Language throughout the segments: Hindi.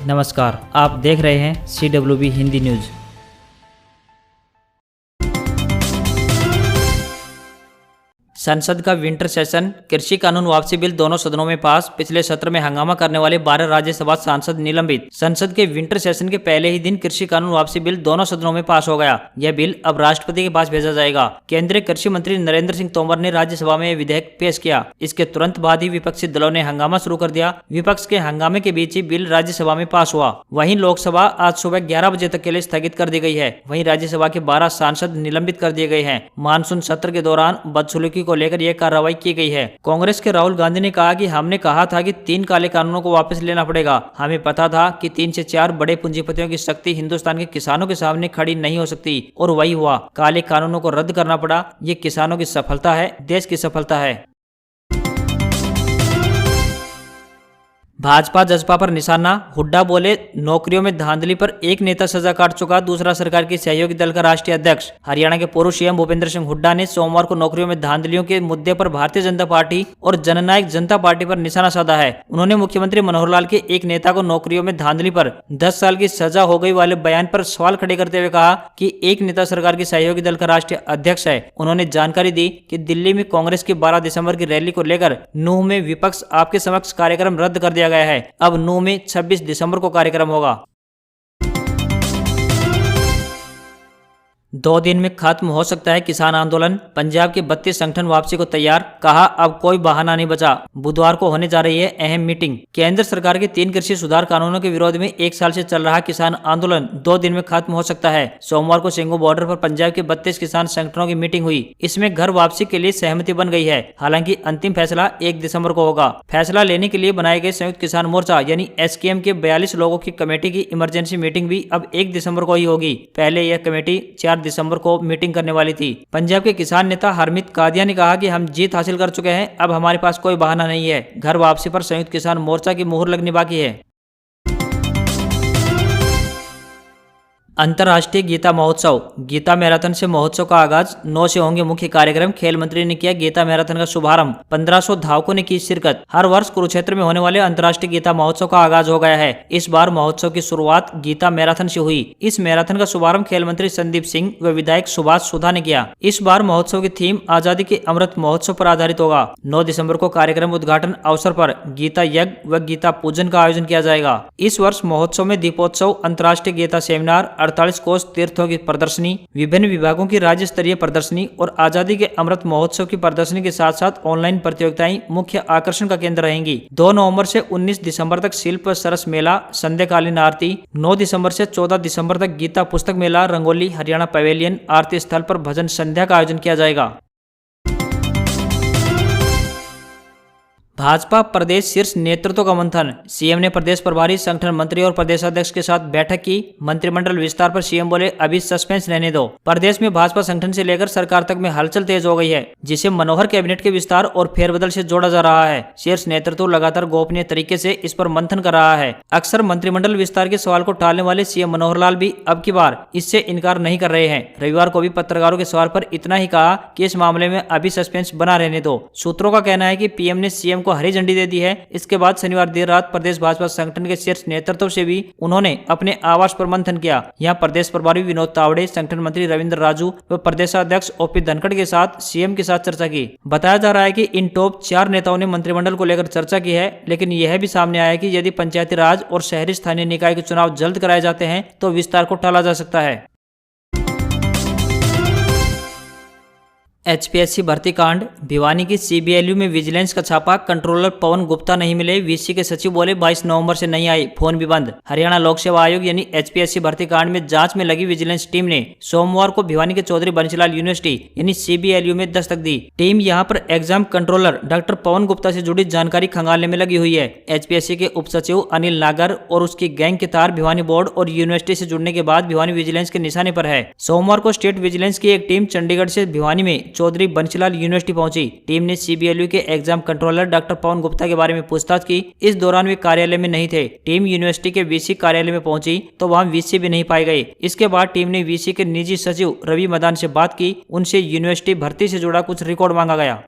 नमस्कार, आप देख रहे हैं CWB हिंदी न्यूज। संसद का विंटर सेशन, कृषि कानून वापसी बिल दोनों सदनों में पास। पिछले सत्र में हंगामा करने वाले 12 राज्यसभा सांसद निलंबित। संसद के विंटर सेशन के पहले ही दिन कृषि कानून वापसी बिल दोनों सदनों में पास हो गया। यह बिल अब राष्ट्रपति के पास भेजा जाएगा। केंद्रीय कृषि मंत्री नरेंद्र सिंह तोमर ने राज्यसभा में विधेयक पेश किया। इसके तुरंत बाद ही विपक्षी दलों ने हंगामा शुरू कर दिया। विपक्ष के हंगामे के बीच ही बिल राज्यसभा में पास हुआ। वहीं लोकसभा आज सुबह 11 बजे तक के लिए स्थगित कर दी गई है। वहीं राज्यसभा के 12 सांसद निलंबित कर दिए गए हैं। मानसून सत्र के दौरान बदसलूकी को लेकर यह कार्रवाई की गई है। कांग्रेस के राहुल गांधी ने कहा कि हमने कहा था कि 3 काले कानूनों को वापस लेना पड़ेगा। हमें पता था कि 3 से 4 बड़े पूंजीपतियों की शक्ति हिंदुस्तान के किसानों के सामने खड़ी नहीं हो सकती, और वही हुआ। काले कानूनों को रद्द करना पड़ा। ये किसानों की सफलता है, देश की सफलता है। भाजपा जसपा पर निशाना, हुड्डा बोले नौकरियों में धांधली पर एक नेता सजा काट चुका, दूसरा सरकार की सहयोगी दल का राष्ट्रीय अध्यक्ष। हरियाणा के पूर्व सीएम भूपेंद्र सिंह हुड्डा ने सोमवार को नौकरियों में धांधलियों के मुद्दे पर भारतीय जनता पार्टी और जननायक जनता पार्टी पर निशाना साधा है। उन्होंने मुख्यमंत्री मनोहर लाल के एक नेता को नौकरियों में धांधली पर 10 साल की सजा हो गई वाले बयान पर सवाल खड़े करते हुए कहा कि एक नेता सरकार की सहयोगी दल का राष्ट्रीय अध्यक्ष है। उन्होंने जानकारी दी कि दिल्ली में कांग्रेस की 12 दिसंबर की रैली को लेकर नूंह में विपक्ष आपके समक्ष कार्यक्रम रद्द कर दिया गया है। अब नूंह में 26 दिसंबर को कार्यक्रम होगा। 2 दिन में खत्म हो सकता है किसान आंदोलन। पंजाब के 32 संगठन वापसी को तैयार, कहा अब कोई बहाना नहीं बचा। बुधवार को होने जा रही है अहम मीटिंग। केंद्र सरकार के 3 कृषि सुधार कानूनों के विरोध में 1 साल से चल रहा किसान आंदोलन 2 दिन में खत्म हो सकता है। सोमवार को सिंघू बॉर्डर पर पंजाब के 32 किसान संगठनों की मीटिंग हुई। इसमें घर वापसी के लिए सहमति बन गई है। हालांकि अंतिम फैसला 1 दिसंबर को होगा। फैसला लेने के लिए बनाए गए संयुक्त किसान मोर्चा यानी SKM के 42 लोगों की कमेटी की इमरजेंसी मीटिंग भी अब 1 दिसंबर को ही होगी। पहले यह कमेटी 4 दिसंबर को मीटिंग करने वाली थी। पंजाब के किसान नेता हरमीत कादिया ने कहा कि हम जीत हासिल कर चुके हैं, अब हमारे पास कोई बहाना नहीं है। घर वापसी पर संयुक्त किसान मोर्चा की मुहर लगनी बाकी है। अंतर्राष्ट्रीय गीता महोत्सव, गीता मैराथन से महोत्सव का आगाज। 9 से होंगे मुख्य कार्यक्रम। खेल मंत्री ने किया गीता मैराथन का शुभारंभ। 1500 धावकों ने की शिरकत। हर वर्ष कुरुक्षेत्र में होने वाले अंतर्राष्ट्रीय गीता महोत्सव का आगाज हो गया है। इस बार महोत्सव की शुरुआत गीता मैराथन से हुई। इस मैराथन का शुभारंभ खेल मंत्री संदीप सिंह व विधायक सुभाष सुधा ने किया। इस बार महोत्सव की थीम आजादी के अमृत महोत्सव पर आधारित होगा। 9 दिसंबर को कार्यक्रम उद्घाटन अवसर पर गीता यज्ञ व गीता पूजन का आयोजन किया जाएगा। इस वर्ष महोत्सव में दीपोत्सव, अंतर्राष्ट्रीय गीता सेमिनार, 48 कोष तीर्थों की प्रदर्शनी, विभिन्न विभागों की राज्य स्तरीय प्रदर्शनी और आजादी के अमृत महोत्सव की प्रदर्शनी के साथ साथ ऑनलाइन प्रतियोगिताएं मुख्य आकर्षण का केंद्र रहेंगी। 2 नवंबर से 19 दिसंबर तक शिल्प सरस मेला, संध्याकालीन आरती। 9 दिसंबर से 14 दिसंबर तक गीता पुस्तक मेला, रंगोली, हरियाणा पवेलियन, आरती स्थल पर भजन संध्या का आयोजन किया जाएगा। भाजपा प्रदेश शीर्ष नेतृत्व का मंथन। सीएम ने प्रदेश प्रभारी, संगठन मंत्री और प्रदेशाध्यक्ष के साथ बैठक की। मंत्रिमंडल विस्तार पर सीएम बोले अभी सस्पेंस रहने दो। प्रदेश में भाजपा संगठन से लेकर सरकार तक में हलचल तेज हो गई है, जिसे मनोहर कैबिनेट के विस्तार और फेरबदल से जोड़ा जा रहा है। शीर्ष नेतृत्व लगातार गोपनीय तरीके से इस पर मंथन कर रहा है। अक्सर मंत्रिमंडल विस्तार के सवाल को टालने वाले सीएम मनोहर लाल भी अब की बार इससे इनकार नहीं कर रहे हैं। रविवार को भी पत्रकारों के सवाल पर इतना ही कहा कि इस मामले में अभी सस्पेंस बना रहने दो। सूत्रों का कहना है कि पीएम ने सीएम को हरी झंडी दे दी है। इसके बाद शनिवार देर रात प्रदेश भाजपा संगठन के शीर्ष नेतृत्व से भी उन्होंने अपने आवास पर मंथन किया। यहां प्रदेश प्रभारी विनोद तावड़े, संगठन मंत्री रविंद्र राजू व प्रदेशाध्यक्ष ओपी धनखड़ के साथ सीएम के साथ चर्चा की। बताया जा रहा है कि इन टॉप 4 नेताओं ने मंत्रिमंडल को लेकर चर्चा की है, लेकिन यह भी सामने आया कि यदि पंचायती राज और शहरी स्थानीय निकाय के चुनाव जल्द कराए जाते हैं तो विस्तार को टाला जा सकता है। HPSC भर्ती कांड, भिवानी की CBLU में विजिलेंस का छापा। कंट्रोलर पवन गुप्ता नहीं मिले। VC के सचिव बोले 22 नवंबर से नहीं आई, फोन भी बंद। हरियाणा लोक सेवा आयोग यानी HPSC भर्ती कांड में जांच में लगी विजिलेंस टीम ने सोमवार को भिवानी के चौधरी बंशीलाल यूनिवर्सिटी यानी CBLU में दस्तक दी। टीम यहां पर exam controller doctor Pawan Gupta से जुड़ी जानकारी खंगालने में लगी हुई है। HPSC के उप सचिव अनिल नागर और उसकी गैंग के तार भिवानी बोर्ड और यूनिवर्सिटी से जुड़ने के बाद भिवानी विजिलेंस के निशाने पर है। सोमवार को स्टेट विजिलेंस की एक टीम चंडीगढ़ से भिवानी में चौधरी बंशीलाल यूनिवर्सिटी पहुंची। टीम ने CBLU के exam controller doctor Pawan Gupta के बारे में पूछताछ की। इस दौरान वे कार्यालय में नहीं थे। टीम यूनिवर्सिटी के VC कार्यालय में पहुंची तो वहां VC भी नहीं पाए गए। इसके बाद टीम ने VC के निजी सचिव रवि मदान से बात की। उनसे यूनिवर्सिटी भर्ती से जुड़ा कुछ रिकॉर्ड मांगा गया।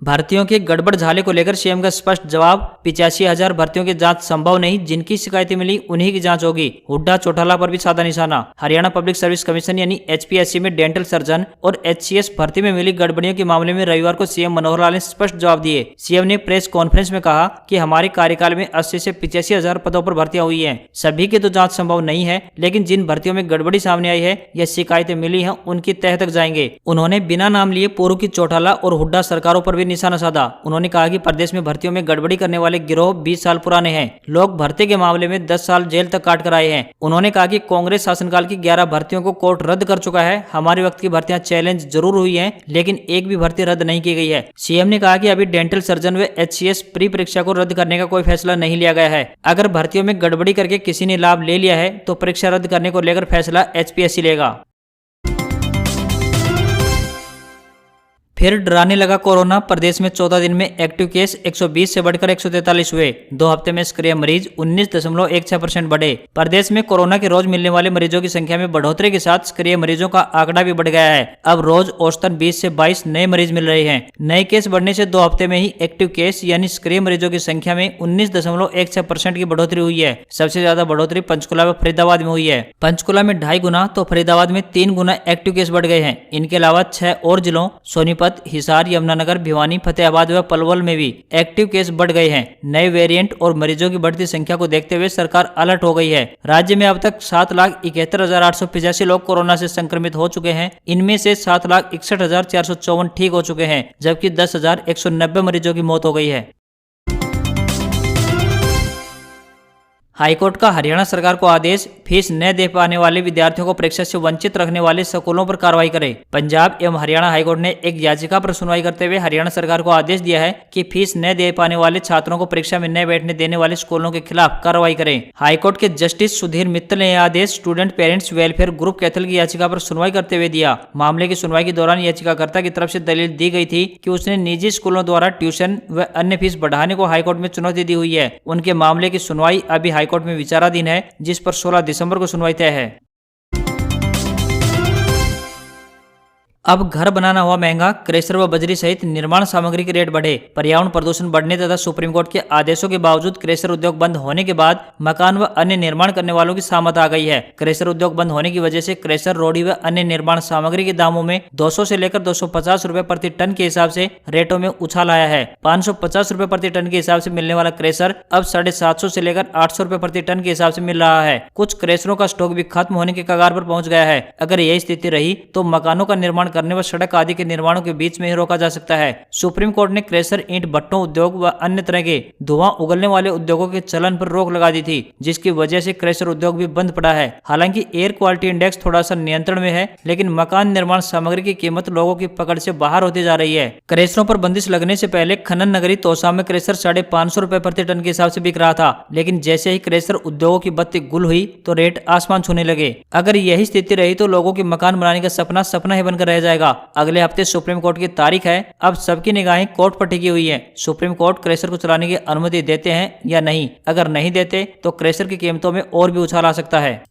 भर्तियों के गड़बड़ झाले को लेकर सीएम का स्पष्ट जवाब। 85,000 भर्तियों की जांच संभव नहीं, जिनकी शिकायतें मिली उन्हीं की जांच होगी। हुड्डा चौटाला पर भी साधा निशाना। हरियाणा पब्लिक सर्विस कमीशन यानी HPSC में डेंटल सर्जन और HCS भर्ती में मिली गड़बड़ियों के मामले में रविवार को सीएम मनोहर लाल ने स्पष्ट जवाब दिए। सीएम ने प्रेस कॉन्फ्रेंस में कहा कि हमारे कार्यकाल में 80 से 85,000 पदों पर भर्तियां हुई हैं। सभी की तो जांच संभव नहीं है, लेकिन जिन भर्तियों में गड़बड़ी सामने आई है या शिकायतें मिली हैं उनकी तह तक जाएंगे। उन्होंने बिना नाम लिए पूर्व की चौटाला और हुड्डा सरकारों पर भी निशाना साधा। उन्होंने कहा कि प्रदेश में भर्तियों में गड़बड़ी करने वाले गिरोह 20 साल पुराने हैं। लोग भर्ती के मामले में 10 साल जेल तक काट कर आए हैं। उन्होंने कहा कि कांग्रेस शासनकाल की 11 भर्तियों को कोर्ट रद्द कर चुका है। हमारे वक्त की भर्तियां चैलेंज जरूर हुई हैं, लेकिन एक भी भर्ती रद्द नहीं की गई है। सीएम ने कहा कि अभी डेंटल सर्जन व HCS प्री परीक्षा को रद्द करने का कोई फैसला नहीं लिया गया है। अगर भर्तियों में गड़बड़ी करके किसी ने लाभ ले लिया है तो परीक्षा रद्द करने को लेकर फैसला HPSC लेगा। फिर डराने लगा कोरोना। प्रदेश में 14 दिन में एक्टिव केस 120 से बढ़कर 143 हुए। 2 हफ्ते में सक्रिय मरीज 19.16% बढ़े। प्रदेश में कोरोना के रोज मिलने वाले मरीजों की संख्या में बढ़ोतरी के साथ सक्रिय मरीजों का आंकड़ा भी बढ़ गया है। अब रोज औसतन 20 से 22 नए मरीज मिल रहे हैं। नए केस बढ़ने से 2 हफ्ते में ही एक्टिव केस यानी सक्रिय मरीजों की संख्या में 19.16% की बढ़ोतरी हुई है। सबसे ज्यादा बढ़ोतरी पंचकुला व फरीदाबाद में हुई है। पंचकुला में 2.5 गुना तो फरीदाबाद में 3 गुना एक्टिव केस बढ़ गए हैं। इनके अलावा 6 और जिलों सोनीपत, हिसार, यमुनानगर, भिवानी, फतेहाबाद व पलवल में भी एक्टिव केस बढ़ गए हैं। नए वेरिएंट और मरीजों की बढ़ती संख्या को देखते हुए सरकार अलर्ट हो गई है। राज्य में अब तक 7,71,885 लोग कोरोना से संक्रमित हो चुके हैं। इनमें से 7,61,454 ठीक हो चुके हैं, जबकि 10,190 मरीजों की मौत हो गई है। हाईकोर्ट का हरियाणा सरकार को आदेश। फीस न दे पाने वाले विद्यार्थियों को परीक्षा से वंचित रखने वाले स्कूलों पर कार्रवाई करे। पंजाब एवं हरियाणा हाईकोर्ट ने एक याचिका पर सुनवाई करते हुए हरियाणा सरकार को आदेश दिया है कि फीस न दे पाने वाले छात्रों को परीक्षा में न बैठने देने वाले स्कूलों के खिलाफ कार्रवाई करें। हाईकोर्ट के जस्टिस सुधीर मित्तल ने यह आदेश student parents welfare group Kaithal की याचिका पर सुनवाई करते हुए दिया। मामले की सुनवाई के दौरान याचिकाकर्ता की तरफ से दलील दी गई थी कि उसने निजी स्कूलों द्वारा ट्यूशन व अन्य फीस बढ़ाने को हाईकोर्ट में चुनौती दी हुई है। उनके मामले की सुनवाई अभी हाईकोर्ट में विचाराधीन है, जिस पर 16 दिसंबर को सुनवाई तय है। अब घर बनाना हुआ महंगा। क्रेशर व बजरी सहित निर्माण सामग्री के रेट बढ़े। पर्यावरण प्रदूषण बढ़ने तथा सुप्रीम कोर्ट के आदेशों के बावजूद क्रेशर उद्योग बंद होने के बाद मकान व अन्य निर्माण करने वालों की सामत आ गई है। क्रेशर उद्योग बंद होने की वजह से क्रेशर, रोडी व अन्य निर्माण सामग्री के दामों में 200 से लेकर 250 रुपए प्रति टन के हिसाब से रेटों में उछाल आया है। 550 रुपए प्रति टन के हिसाब से मिलने वाला क्रेशर अब 750 से लेकर 800 रुपए प्रति टन के हिसाब से मिल रहा है। कुछ क्रेशरों का स्टॉक भी खत्म होने के कगार पर पहुंच गया है। अगर यही स्थिति रही तो मकानों का निर्माण करने व सड़क आदि के निर्माणों के बीच में ही रोका जा सकता है। सुप्रीम कोर्ट ने क्रेशर, ईंट भट्टों उद्योग व अन्य तरह के धुआं उगलने वाले उद्योगों के चलन पर रोक लगा दी थी, जिसकी वजह से क्रेशर उद्योग भी बंद पड़ा है। हालांकि एयर क्वालिटी इंडेक्स थोड़ा सा नियंत्रण में है, लेकिन मकान निर्माण सामग्री की कीमत लोगों की पकड़ से बाहर होती जा रही है। क्रेशरों पर बंदिश लगने से पहले खनन नगरी तोसा में क्रेशर 550 रुपए प्रति टन के हिसाब से बिक रहा था, लेकिन जैसे ही क्रेशर उद्योगों की बत्ती गुल हुई तो रेट आसमान छूने लगे। अगर यही स्थिति रही तो लोगों के मकान बनाने का सपना सपना ही बनकर रह जाएगा। अगले हफ्ते सुप्रीम कोर्ट की तारीख है। अब सबकी निगाहें कोर्ट पर टिकी हुई है। सुप्रीम कोर्ट क्रेशर को चलाने की अनुमति देते हैं या नहीं। अगर नहीं देते तो क्रेशर की कीमतों में और भी उछाल आ सकता है।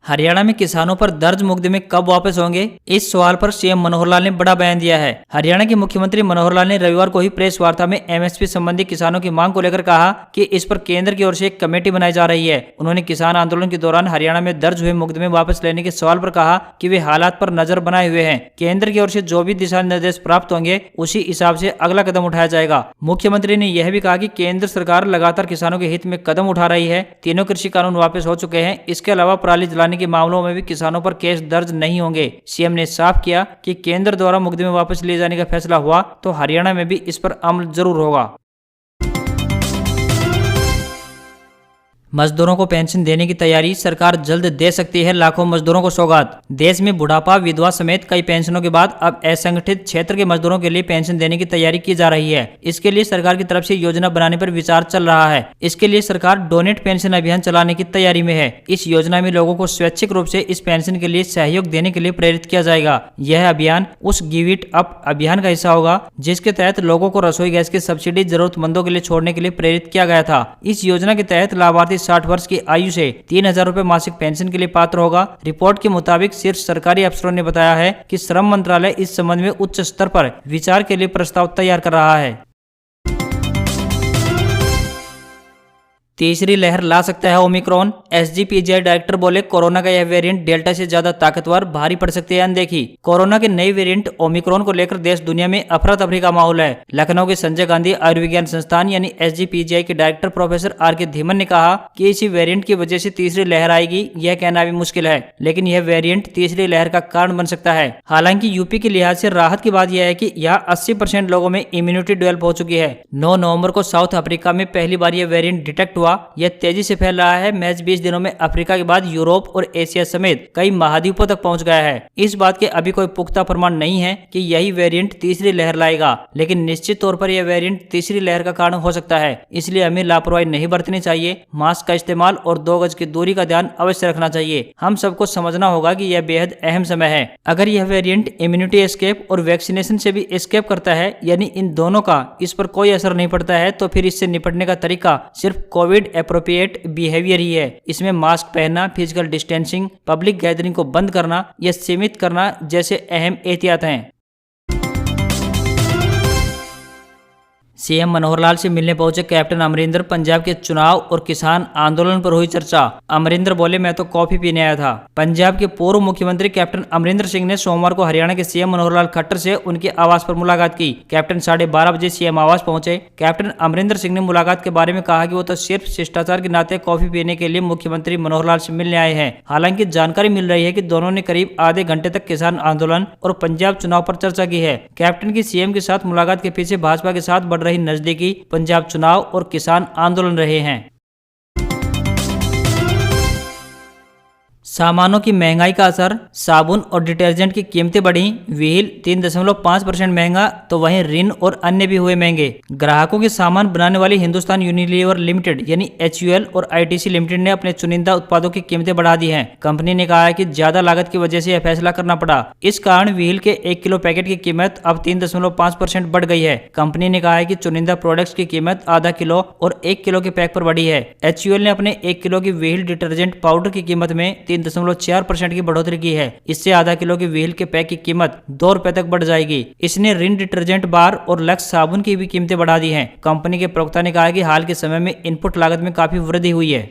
हरियाणा में किसानों पर दर्ज मुकदमे कब वापस होंगे? इस सवाल पर सीएम मनोहर लाल ने बड़ा बयान दिया है। हरियाणा के मुख्यमंत्री मनोहर लाल ने रविवार को ही प्रेस वार्ता में MSP संबंधी किसानों की मांग को लेकर कहा कि इस पर केंद्र की ओर से एक कमेटी बनाई जा रही है। उन्होंने किसान आंदोलन के दौरान हरियाणा में दर्ज हुए मुकदमे वापस लेने के सवाल पर कहा कि वे हालात पर नजर बनाए हुए हैं। केंद्र की ओर से जो भी दिशा निर्देश प्राप्त होंगे उसी हिसाब से अगला कदम उठाया जाएगा। मुख्यमंत्री ने यह भी कहा कि केंद्र सरकार लगातार किसानों के हित में कदम उठा रही है। तीनों कृषि कानून वापस हो चुके हैं। इसके अलावा पराली जलाने के मामलों में भी किसानों पर केस दर्ज नहीं होंगे। सीएम ने साफ किया कि केंद्र द्वारा मुकदमे वापस लिए जाने का फैसला हुआ तो हरियाणा में भी इस पर अमल जरूर होगा। मजदूरों को पेंशन देने की तैयारी। सरकार जल्द दे सकती है लाखों मजदूरों को सौगात। देश में बुढ़ापा, विधवा समेत कई पेंशनों के बाद अब असंगठित क्षेत्र के मजदूरों के लिए पेंशन देने की तैयारी की जा रही है। इसके लिए सरकार की तरफ से योजना बनाने पर विचार चल रहा है। इसके लिए सरकार डोनेट पेंशन अभियान चलाने की तैयारी में है। इस योजना में लोगों को स्वैच्छिक रूप से इस पेंशन के लिए सहयोग देने के लिए प्रेरित किया जाएगा। यह अभियान उस गिव इट अप अभियान का हिस्सा होगा, जिसके तहत लोगों को रसोई गैस की सब्सिडी जरूरतमंदों के लिए छोड़ने के लिए प्रेरित किया गया था। इस योजना के तहत लाभार्थी ही 60 वर्ष की आयु से 3,000 रुपए मासिक पेंशन के लिए पात्र होगा। रिपोर्ट के मुताबिक शीर्ष सरकारी अफसरों ने बताया है कि श्रम मंत्रालय इस संबंध में उच्च स्तर पर विचार के लिए प्रस्ताव तैयार कर रहा है। तीसरी लहर ला सकता है ओमिक्रॉन। एसजीपीजीआई डायरेक्टर बोले कोरोना का यह वेरिएंट डेल्टा से ज्यादा ताकतवर, भारी पड़ सकती है अनदेखी। कोरोना के नए वेरिएंट ओमिक्रॉन को लेकर देश दुनिया में अफरा तफरी का माहौल है। लखनऊ के संजय गांधी आयुर्विज्ञान संस्थान यानी एसजीपीजीआई के डायरेक्टर प्रोफेसर आर.के. धीमन ने कहा कि इसी वेरिएंट की वजह से तीसरी लहर आएगी, यह कहना भी मुश्किल है, लेकिन यह वेरिएंट तीसरी लहर का कारण बन सकता है। हालांकि यूपी के लिहाज से राहत की बात यह है कि यहाँ 80% लोगों में इम्यूनिटी डेवलप हो चुकी है। 9 नवंबर को साउथ अफ्रीका में पहली बार यह वेरिएंट डिटेक्ट हुआ। यह तेजी से फैल रहा है। महज 20 दिनों में अफ्रीका के बाद यूरोप और एशिया समेत कई महाद्वीपों तक पहुंच गया है। इस बात के अभी कोई पुख्ता प्रमाण नहीं है कि यही वेरिएंट तीसरी लहर लाएगा, लेकिन निश्चित तौर पर यह वेरिएंट तीसरी लहर का कारण हो सकता है। इसलिए हमें लापरवाही नहीं बरतनी चाहिए। मास्क का इस्तेमाल और 2 गज की दूरी का ध्यान अवश्य रखना चाहिए। हम सबको समझना होगा कि यह बेहद अहम समय है। अगर यह वेरिएंट इम्यूनिटी एस्केप और वैक्सीनेशन से भी एस्केप करता है, यानी इन दोनों का इस पर कोई असर नहीं पड़ता है, तो फिर इससे निपटने का तरीका सिर्फ कोविड एप्रोप्रिएट बिहेवियर ही है। इसमें मास्क पहनना, फिजिकल डिस्टेंसिंग, पब्लिक गैदरिंग को बंद करना या सीमित करना जैसे अहम एहतियात हैं। सीएम मनोहर लाल से मिलने पहुंचे कैप्टन अमरिंदर। पंजाब के चुनाव और किसान आंदोलन पर हुई चर्चा। अमरिंदर बोले, मैं तो कॉफी पीने आया था। पंजाब के पूर्व मुख्यमंत्री कैप्टन अमरिंदर सिंह ने सोमवार को हरियाणा के सीएम मनोहर लाल खट्टर से उनके आवास पर मुलाकात की। कैप्टन 12:30 बजे सीएम आवास पहुंचे। कैप्टन अमरिंदर सिंह ने मुलाकात के बारे में कहा कि वो तो सिर्फ शिष्टाचार के नाते कॉफी पीने के लिए मुख्यमंत्री मनोहर लाल से मिलने आए हैं। हालांकि जानकारी मिल रही है कि दोनों ने करीब आधे घंटे तक किसान आंदोलन और पंजाब चुनाव पर चर्चा की है। कैप्टन की सीएम के साथ मुलाकात के पीछे भाजपा के साथ बढ़ रही नजदीकी, पंजाब चुनाव और किसान आंदोलन रहे हैं। सामानों की महंगाई का असर। साबुन और डिटर्जेंट की कीमतें बढ़ी। व्हील 3.5% महंगा, तो वहीं रिन और अन्य भी हुए महंगे। ग्राहकों के सामान बनाने वाली हिंदुस्तान यूनिलीवर लिमिटेड यानी HUL और ITC लिमिटेड ने अपने चुनिंदा उत्पादों की कीमतें बढ़ा दी हैं। कंपनी ने कहा है कि ज्यादा लागत की वजह से यह फैसला करना पड़ा। इस कारण व्हील के 1 किलो पैकेट की कीमत अब 3.5% बढ़ गई है। कंपनी ने कहा है कि चुनिंदा प्रोडक्ट्स की कीमत आधा किलो और 1 किलो के पैक पर बढ़ी है। HUL ने अपने 1 किलो की व्हील डिटर्जेंट पाउडर की कीमत में 3.4% की बढ़ोतरी की है। इससे आधा किलो की व्हील के पैक की कीमत 2 रुपए तक बढ़ जाएगी। इसने रिन डिटर्जेंट बार और लक्स साबुन की भी कीमतें बढ़ा दी हैं। कंपनी के प्रवक्ता ने कहा कि हाल के समय में इनपुट लागत में काफी वृद्धि हुई है।